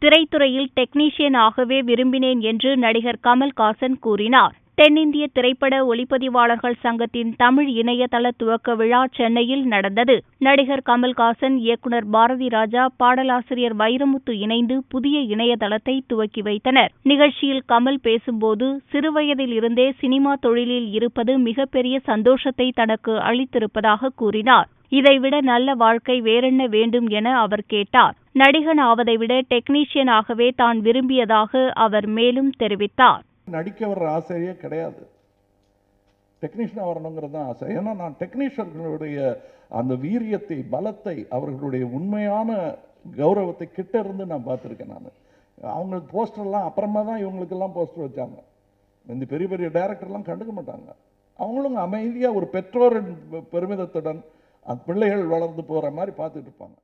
திரைத்துறையில் டெக்னீஷியன் ஆகவே விரும்பினேன் என்று நடிகர் கமல்ஹாசன் கூறினார். தென்னிந்திய திரைப்பட ஒளிப்பதிவாளர்கள் சங்கத்தின் தமிழ் இணையதள துவக்க விழா சென்னையில் நடந்தது. நடிகர் கமல்ஹாசன், இயக்குநர் பாரதி ராஜா, பாடலாசிரியர் வைரமுத்து இணைந்து புதிய இணையதளத்தை துவக்கி வைத்தனர். நிகழ்ச்சியில் கமல் பேசும்போது, சிறுவயதில் இருந்தே சினிமா தொழிலில் இருப்பது மிகப்பெரிய சந்தோஷத்தை தனக்கு அளித்திருப்பதாக கூறினார். இதைவிட நல்ல வாழ்க்கை வேறென்ன வேண்டும் என அவர் கேட்டார். நடிகன் ஆவதை விட டெக்னீஷியன் ஆகவே தான் விரும்பியதாக அவர் மேலும் தெரிவித்தார். நடிக்க வர்ற ஆசையே கிடையாது, டெக்னீஷியனாக வரணுங்கிறது தான் ஆசை. ஏன்னா நான் டெக்னீஷியர்களுடைய அந்த வீரியத்தை, பலத்தை, அவர்களுடைய உண்மையான கௌரவத்தை கிட்ட இருந்து நான் பார்த்துருக்கேன். நான் அவங்களுக்கு போஸ்டர்லாம் அப்புறமா தான் இவங்களுக்கெல்லாம் போஸ்டர் வச்சாங்க. இந்த பெரிய பெரிய டைரக்டர்லாம் கண்டுக்க மாட்டாங்க. அவங்களும் அமைதியாக ஒரு பெற்றோரின் பெருமிதத்துடன் பிள்ளைகள் வளர்ந்து போகிற மாதிரி பார்த்துட்டு இருப்பாங்க.